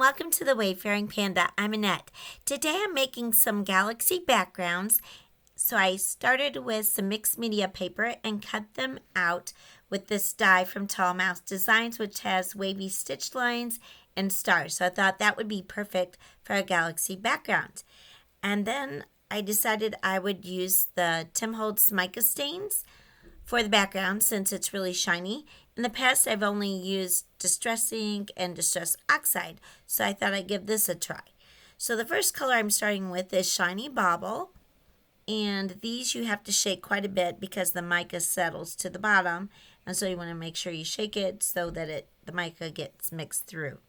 welcome to the Wayfaring Panda. I'm Annette. Today I'm making some galaxy backgrounds. So I started with some mixed media paper and cut them out with this die from Tall Mouse Designs, which has wavy stitch lines and stars. So I thought that would be perfect for a galaxy background. And then I decided I would use the Tim Holtz mica stains for the background since it's really shiny. In the past, I've only used Distress ink and Distress oxide, so I thought I'd give this a try. So the first color I'm starting with is Shiny Bauble, and these you have to shake quite a bit because the mica settles to the bottom, and so you want to make sure you shake it so that the mica gets mixed through.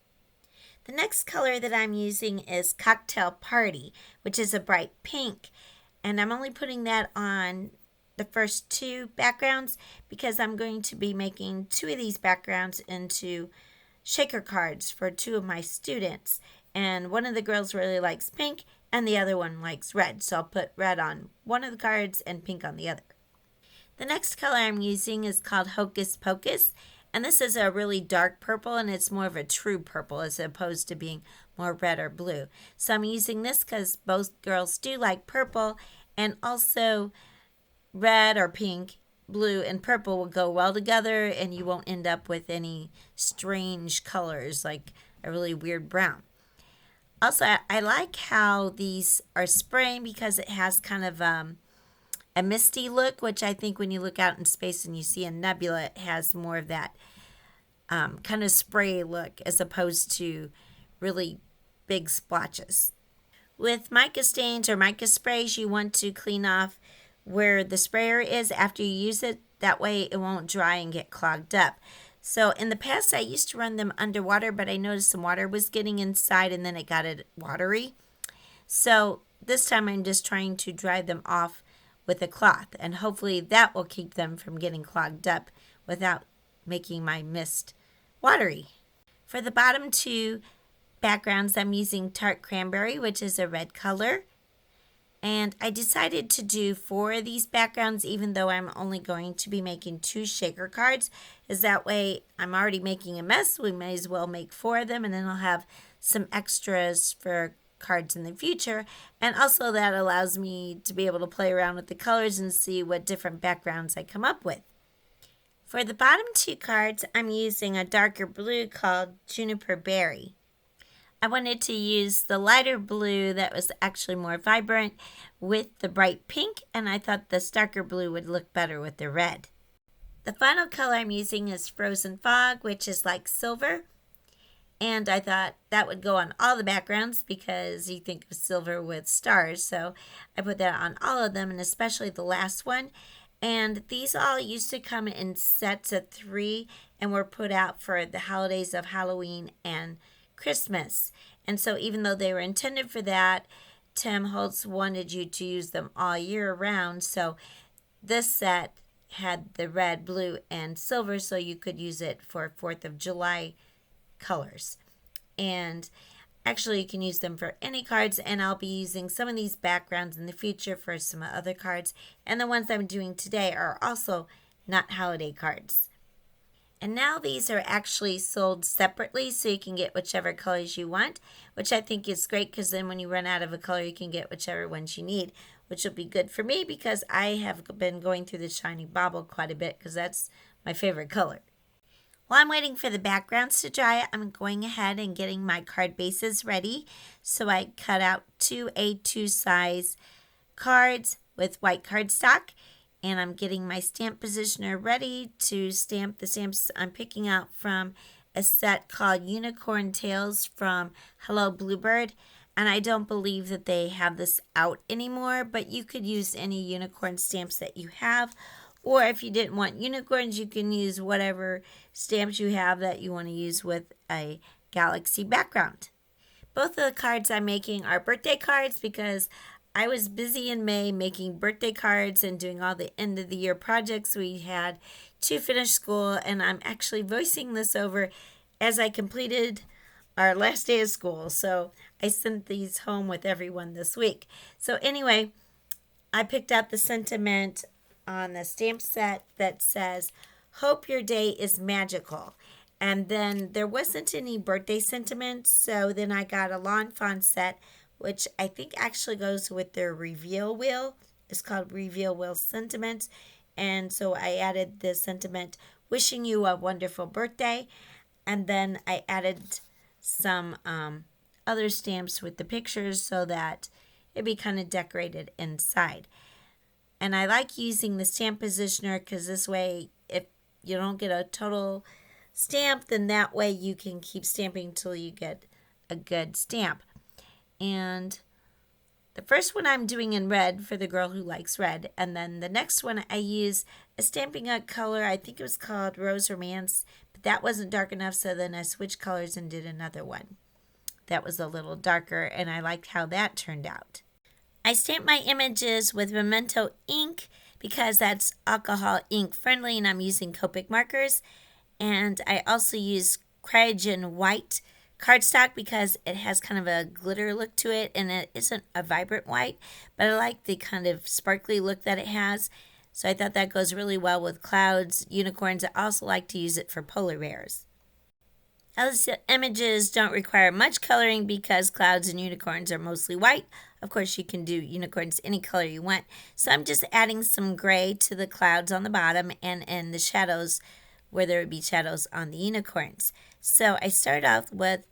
The next color that I'm using is Cocktail Party, which is a bright pink, and I'm only putting that on the first two backgrounds because I'm going to be making two of these backgrounds into shaker cards for two of my students. And one of the girls really likes pink and the other one likes red. So I'll put red on one of the cards and pink on the other. The next color I'm using is called Hocus Pocus. And this is a really dark purple and it's more of a true purple as opposed to being more red or blue. So I'm using this because both girls do like purple, and also red or pink, blue, and purple will go well together and you won't end up with any strange colors like a really weird brown. Also, I like how these are spraying because it has kind of a misty look, which I think when you look out in space and you see a nebula, it has more of that kind of spray look as opposed to really big splotches. With mica stains or mica sprays, you want to clean off where the sprayer is after you use it. That way it won't dry and get clogged up. So in the past I used to run them underwater, but I noticed some water was getting inside and then it got it watery. So this time I'm just trying to dry them off with a cloth, and hopefully that will keep them from getting clogged up without making my mist watery. For the bottom two backgrounds I'm using Tart Cranberry, which is a red color. And I decided to do 4 of these backgrounds even though I'm only going to be making 2 shaker cards. Is that way I'm already making a mess. We may as well make 4 of them and then I'll have some extras for cards in the future. And also that allows me to be able to play around with the colors and see what different backgrounds I come up with. For the bottom 2 cards, I'm using a darker blue called Juniper Berry. I wanted to use the lighter blue that was actually more vibrant with the bright pink, and I thought the darker blue would look better with the red. The final color I'm using is Frozen Fog, which is like silver, and I thought that would go on all the backgrounds because you think of silver with stars, so I put that on all of them, and especially the last one. And these all used to come in sets of 3 and were put out for the holidays of Halloween and Christmas. And so even though they were intended for that, Tim Holtz wanted you to use them all year round. So this set had the red, blue, and silver, so you could use it for 4th of July colors. And actually you can use them for any cards, and I'll be using some of these backgrounds in the future for some other cards. And the ones I'm doing today are also not holiday cards. And now these are actually sold separately, so you can get whichever colors you want, which I think is great because then when you run out of a color, you can get whichever ones you need, which will be good for me because I have been going through the Shiny Bauble quite a bit because that's my favorite color. While I'm waiting for the backgrounds to dry, I'm going ahead and getting my card bases ready. So I cut out 2 A2 size cards with white cardstock. And I'm getting my stamp positioner ready to stamp the stamps I'm picking out from a set called Unicorn Tales from Hello Bluebird. And I don't believe that they have this out anymore, but you could use any unicorn stamps that you have. Or if you didn't want unicorns, you can use whatever stamps you have that you want to use with a galaxy background. Both of the cards I'm making are birthday cards because I was busy in May making birthday cards and doing all the end of the year projects we had to finish school, and I'm actually voicing this over as I completed our last day of school. So I sent these home with everyone this week. So anyway, I picked out the sentiment on the stamp set that says, "Hope your day is magical." And then there wasn't any birthday sentiment, so then I got a lawn fawn set, which I think actually goes with their reveal wheel. It's called Reveal Wheel Sentiments. And so I added the sentiment, wishing you a wonderful birthday. And then I added some other stamps with the pictures so that it'd be kind of decorated inside. And I like using the stamp positioner because this way, if you don't get a total stamp, then that way you can keep stamping until you get a good stamp. And the first one I'm doing in red for the girl who likes red. And then the next one I use a Stampin' Up color. I think it was called Rose Romance, but that wasn't dark enough. So then I switched colors and did another one that was a little darker. And I liked how that turned out. I stamped my images with Memento ink because that's alcohol ink friendly and I'm using Copic markers. And I also use Cryogen White Cardstock because it has kind of a glitter look to it and it isn't a vibrant white, but I like the kind of sparkly look that it has. So I thought that goes really well with clouds, unicorns. I also like to use it for polar bears. Those images don't require much coloring because clouds and unicorns are mostly white. Of course, you can do unicorns any color you want. So I'm just adding some gray to the clouds on the bottom and in the shadows where there would be shadows on the unicorns. So I started off with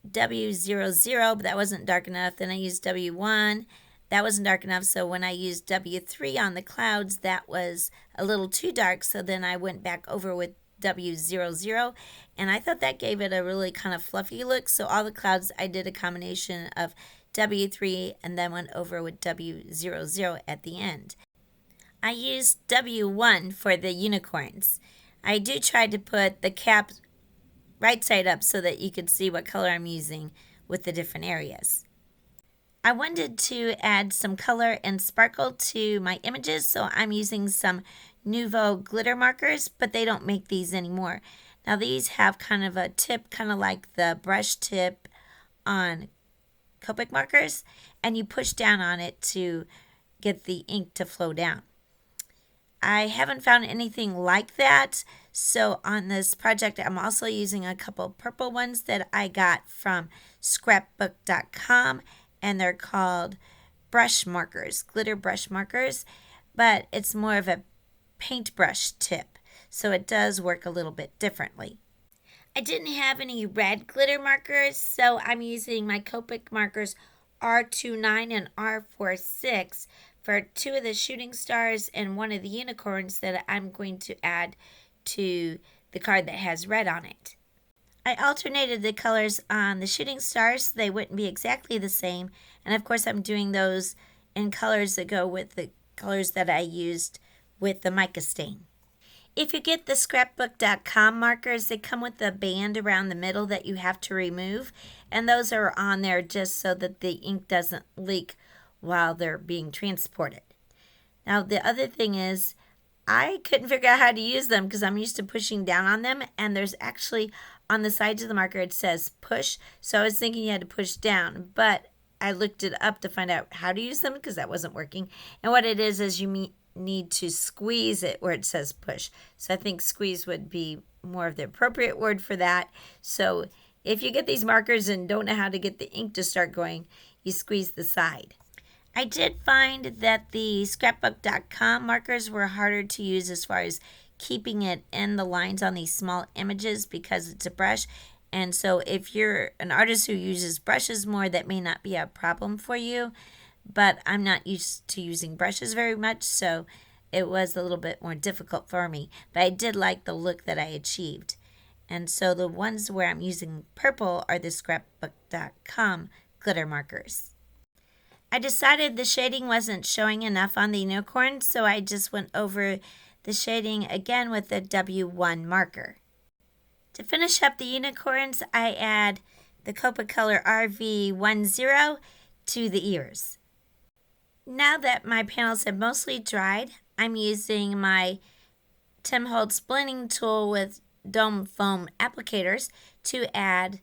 W00, but that wasn't dark enough. Then I used W1. That wasn't dark enough. So when I used W3 on the clouds, that was a little too dark. So then I went back over with W00. And I thought that gave it a really kind of fluffy look. So all the clouds, I did a combination of W3 and then went over with W00 at the end. I used W1 for the unicorns. I do try to put the cap right side up so that you could see what color I'm using with the different areas. I wanted to add some color and sparkle to my images, so I'm using some Nuvo glitter markers, but they don't make these anymore. Now these have kind of a tip, kind of like the brush tip on Copic markers, and you push down on it to get the ink to flow down. I haven't found anything like that, so on this project I'm also using a couple purple ones that I got from scrapbook.com, and they're called brush markers, glitter brush markers, but it's more of a paintbrush tip, so it does work a little bit differently. I didn't have any red glitter markers, so I'm using my Copic markers R29 and R46 for two of the shooting stars and one of the unicorns that I'm going to add to the card that has red on it. I alternated the colors on the shooting stars so they wouldn't be exactly the same, and of course I'm doing those in colors that go with the colors that I used with the mica stain. If you get the scrapbook.com markers, they come with a band around the middle that you have to remove, and those are on there just so that the ink doesn't leak while they're being transported. Now the other thing is I couldn't figure out how to use them because I'm used to pushing down on them, and there's actually on the sides of the marker it says push, so I was thinking you had to push down, but I looked it up to find out how to use them because that wasn't working. And what it is you need to squeeze it where it says push. So I think squeeze would be more of the appropriate word for that. So if you get these markers and don't know how to get the ink to start going, you squeeze the side. I did find that the scrapbook.com markers were harder to use as far as keeping it in the lines on these small images because it's a brush. And so if you're an artist who uses brushes more, that may not be a problem for you. But I'm not used to using brushes very much, so it was a little bit more difficult for me. But I did like the look that I achieved. And so the ones where I'm using purple are the scrapbook.com glitter markers. I decided the shading wasn't showing enough on the unicorn, so I just went over the shading again with the W1 marker. To finish up the unicorns, I add the Copic color RV10 to the ears. Now that my panels have mostly dried, I'm using my Tim Holtz blending tool with dome foam applicators to add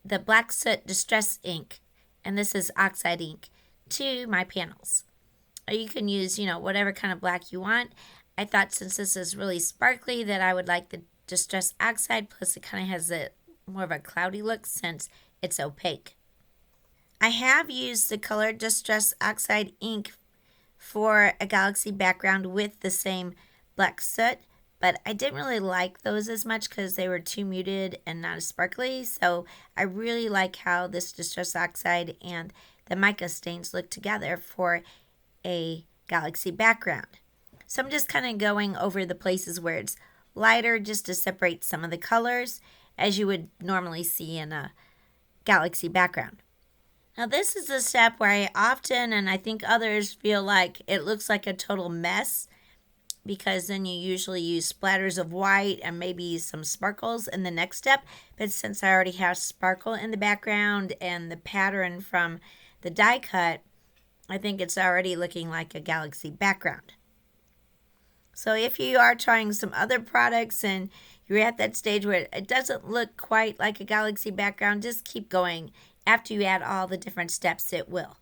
the Black Soot Distress ink, and this is oxide ink, to my panels. Or you can use, whatever kind of black you want. I thought since this is really sparkly that I would like the Distress Oxide, plus it kind of has a more of a cloudy look since it's opaque. I have used the color Distress Oxide ink for a galaxy background with the same black soot, but I didn't really like those as much because they were too muted and not as sparkly. So I really like how this Distress Oxide and the mica stains look together for a galaxy background. So I'm just kind of going over the places where it's lighter just to separate some of the colors as you would normally see in a galaxy background. Now this is a step where I often, and I think others, feel like it looks like a total mess because then you usually use splatters of white and maybe some sparkles in the next step. But since I already have sparkle in the background and the pattern from the die cut, I think it's already looking like a galaxy background. So if you are trying some other products and you're at that stage where it doesn't look quite like a galaxy background, just keep going. After you add all the different steps, it will.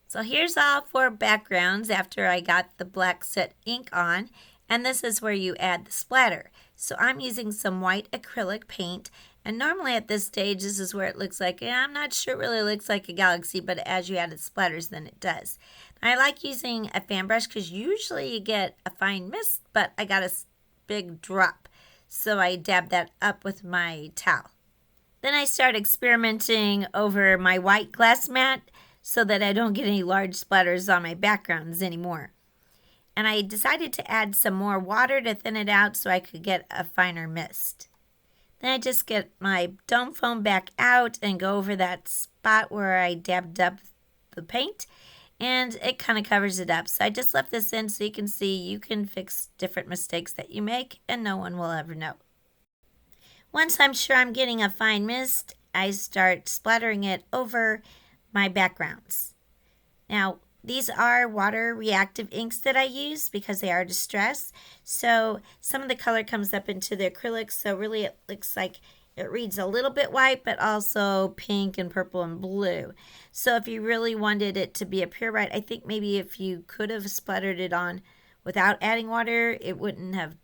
So here's all 4 backgrounds after I got the black soot ink on, and this is where you add the splatter. So I'm using some white acrylic paint, and normally at this stage, this is where it looks like, I'm not sure it really looks like a galaxy, but as you add the splatters, then it does. I like using a fan brush because usually you get a fine mist, but I got a big drop. So I dab that up with my towel. Then I start experimenting over my white glass mat so that I don't get any large splatters on my backgrounds anymore. And I decided to add some more water to thin it out so I could get a finer mist. Then I just get my dome foam back out and go over that spot where I dabbed up the paint, and it kind of covers it up. So I just left this in so you can see you can fix different mistakes that you make and no one will ever know. Once I'm sure I'm getting a fine mist, I start splattering it over my backgrounds. Now, these are water reactive inks that I use because they are distress. So some of the color comes up into the acrylics. So really it looks like it reads a little bit white, but also pink and purple and blue. So if you really wanted it to be a pure white, I think maybe if you could have splattered it on without adding water, it wouldn't have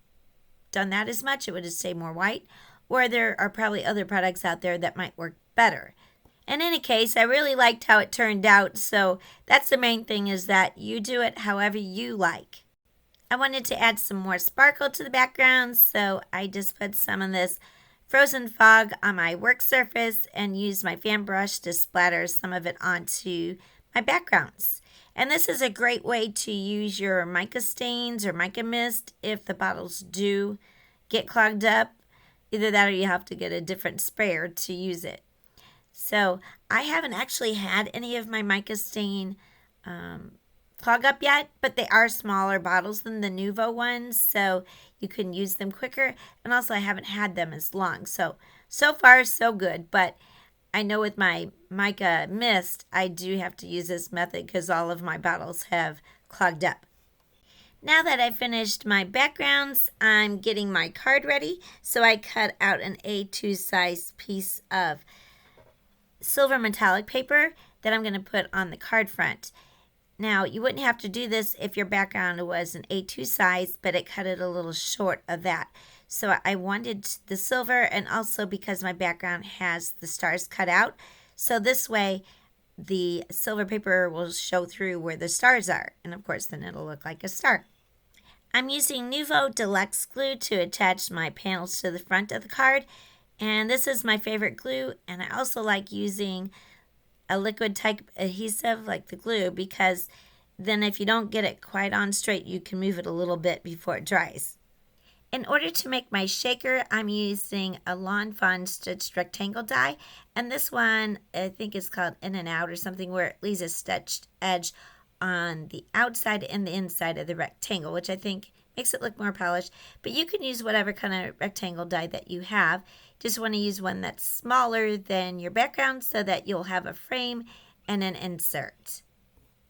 done that as much. It would have stayed more white. Or there are probably other products out there that might work better. In any case, I really liked how it turned out, so that's the main thing, is that you do it however you like. I wanted to add some more sparkle to the background, so I just put some of this frozen fog on my work surface and used my fan brush to splatter some of it onto my backgrounds. And this is a great way to use your mica stains or mica mist if the bottles do get clogged up. Either that or you have to get a different sprayer to use it. So I haven't actually had any of my mica stain clog up yet, but they are smaller bottles than the Nuvo ones, so you can use them quicker. And also I haven't had them as long. So far so good, but I know with my mica mist, I do have to use this method because all of my bottles have clogged up. Now that I've finished my backgrounds, I'm getting my card ready. So I cut out an A2 size piece of silver metallic paper that I'm going to put on the card front. Now, you wouldn't have to do this if your background was an A2 size, but it cut it a little short of that. So I wanted the silver, and also because my background has the stars cut out. So this way, the silver paper will show through where the stars are. And of course, then it'll look like a star. I'm using Nuvo Deluxe glue to attach my panels to the front of the card. And this is my favorite glue. And I also like using a liquid type adhesive like the glue, because then if you don't get it quite on straight, you can move it a little bit before it dries. In order to make my shaker, I'm using a Lawn Fawn stitched rectangle die, and this one I think is called In and Out or something, where it leaves a stitched edge on the outside and the inside of the rectangle, which I think makes it look more polished. But you can use whatever kind of rectangle die that you have. Just want to use one that's smaller than your background so that you'll have a frame and an insert.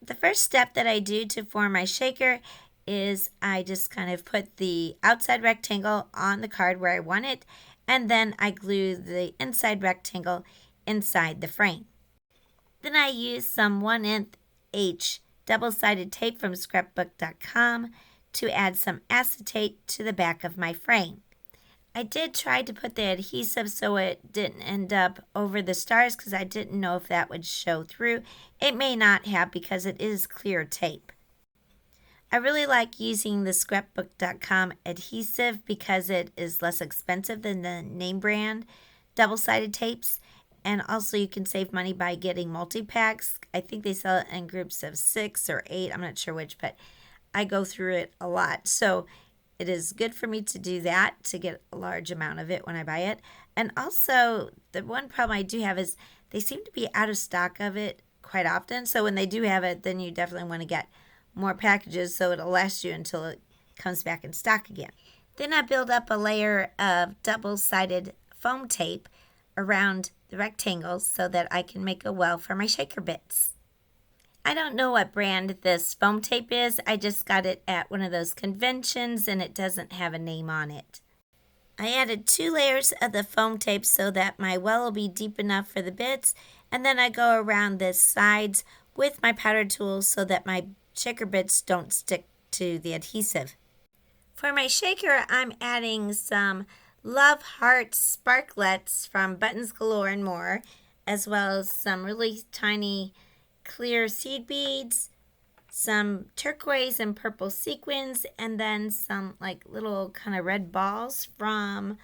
The first step that I do to form my shaker is I just kind of put the outside rectangle on the card where I want it, and then I glue the inside rectangle inside the frame. Then I use some 1/8" double-sided tape from scrapbook.com to add some acetate to the back of my frame. I did try to put the adhesive so it didn't end up over the stars because I didn't know if that would show through. It may not have because it is clear tape. I really like using the scrapbook.com adhesive because it is less expensive than the name brand double-sided tapes. And also you can save money by getting multi-packs. I think they sell it in groups of 6 or 8. I'm not sure which, but I go through it a lot. So it is good for me to do that, to get a large amount of it when I buy it. And also, the one problem I do have is they seem to be out of stock of it quite often. So when they do have it, then you definitely want to get more packages so it'll last you until it comes back in stock again. Then I build up a layer of double-sided foam tape around the rectangles so that I can make a well for my shaker bits. I don't know what brand this foam tape is. I just got it at one of those conventions and it doesn't have a name on it. I added 2 layers of the foam tape so that my well will be deep enough for the bits, and then I go around the sides with my powder tool so that my shaker bits don't stick to the adhesive. For my shaker, I'm adding some Love Heart sparklets from Buttons Galore and More, as well as some really tiny clear seed beads, some turquoise and purple sequins, and then some like little kind of red balls from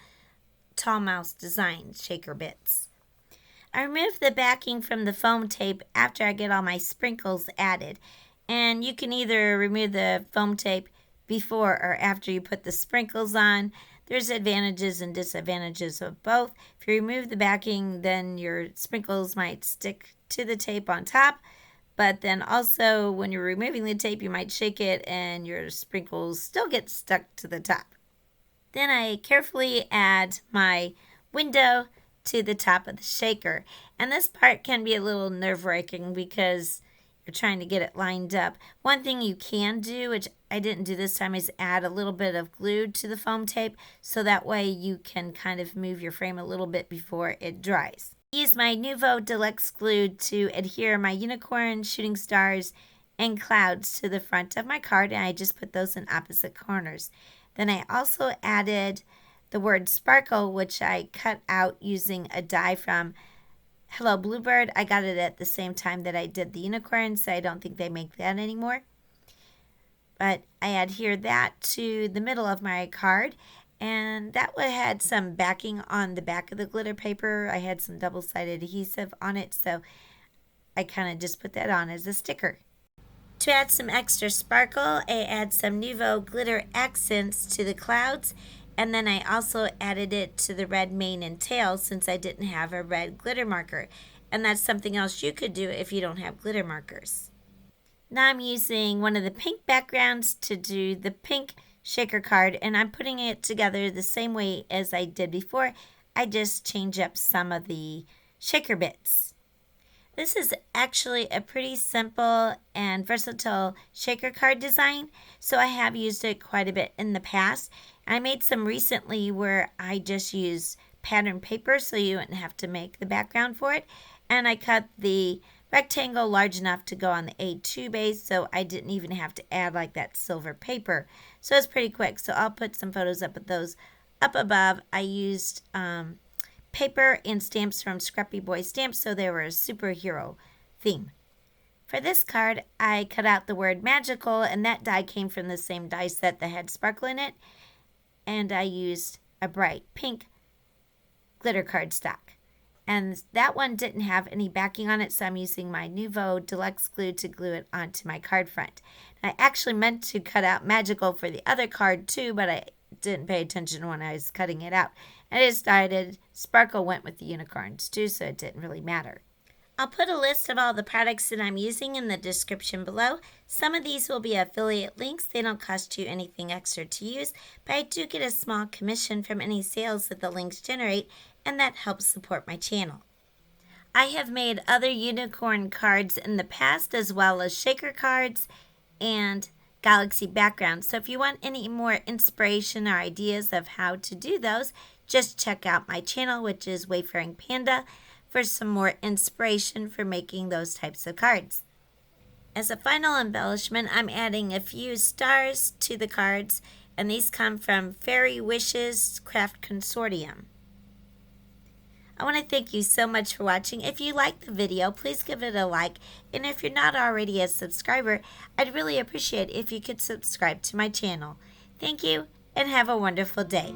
Tall Mouse Design shaker bits. I remove the backing from the foam tape after I get all my sprinkles added. And you can either remove the foam tape before or after you put the sprinkles on. There's advantages and disadvantages of both. If you remove the backing, then your sprinkles might stick to the tape on top. But then also when you're removing the tape, you might shake it and your sprinkles still get stuck to the top. Then I carefully add my window to the top of the shaker. And this part can be a little nerve-wracking because you're trying to get it lined up. One thing you can do, which I didn't do this time, is add a little bit of glue to the foam tape so that way you can kind of move your frame a little bit before it dries. I use my Nuvo Deluxe glue to adhere my unicorn, shooting stars, and clouds to the front of my card, and I just put those in opposite corners. Then I also added the word sparkle, which I cut out using a die from Hello Bluebird. I got it at the same time that I did the unicorn, so I don't think they make that anymore. But I adhered that to the middle of my card, and that one had some backing on the back of the glitter paper. I had some double-sided adhesive on it, so I kind of just put that on as a sticker. To add some extra sparkle, I add some Nuvo glitter accents to the clouds, and then I also added it to the red mane and tail since I didn't have a red glitter marker. And that's something else you could do if you don't have glitter markers. Now I'm using one of the pink backgrounds to do the pink shaker card, and I'm putting it together the same way as I did before. I just change up some of the shaker bits. This is actually a pretty simple and versatile shaker card design, so I have used it quite a bit in the past. I made some recently where I just used pattern paper so you wouldn't have to make the background for it. And I cut the rectangle large enough to go on the A2 base so I didn't even have to add like that silver paper. So it's pretty quick. So I'll put some photos up of those up above. I used paper and stamps from Scrappy Boy Stamps, so they were a superhero theme. For this card, I cut out the word magical, and that die came from the same die set that had sparkle in it. And I used a bright pink glitter cardstock. And that one didn't have any backing on it, so I'm using my Nuvo Deluxe glue to glue it onto my card front. And I actually meant to cut out magical for the other card too, but I didn't pay attention when I was cutting it out. And I decided sparkle went with the unicorns too, so it didn't really matter. I'll put a list of all the products that I'm using in the description below. Some of these will be affiliate links. They don't cost you anything extra to use, but I do get a small commission from any sales that the links generate, and that helps support my channel. I have made other unicorn cards in the past, as well as shaker cards and galaxy backgrounds. So if you want any more inspiration or ideas of how to do those, just check out my channel, which is Wayfaring Panda, for some more inspiration for making those types of cards. As a final embellishment, I'm adding a few stars to the cards, And these come from Fairy Wishes Craft Consortium. I want to thank you so much for watching. If you liked the video, please give it a like. And if you're not already a subscriber, I'd really appreciate it if you could subscribe to my channel. Thank you, and have a wonderful day.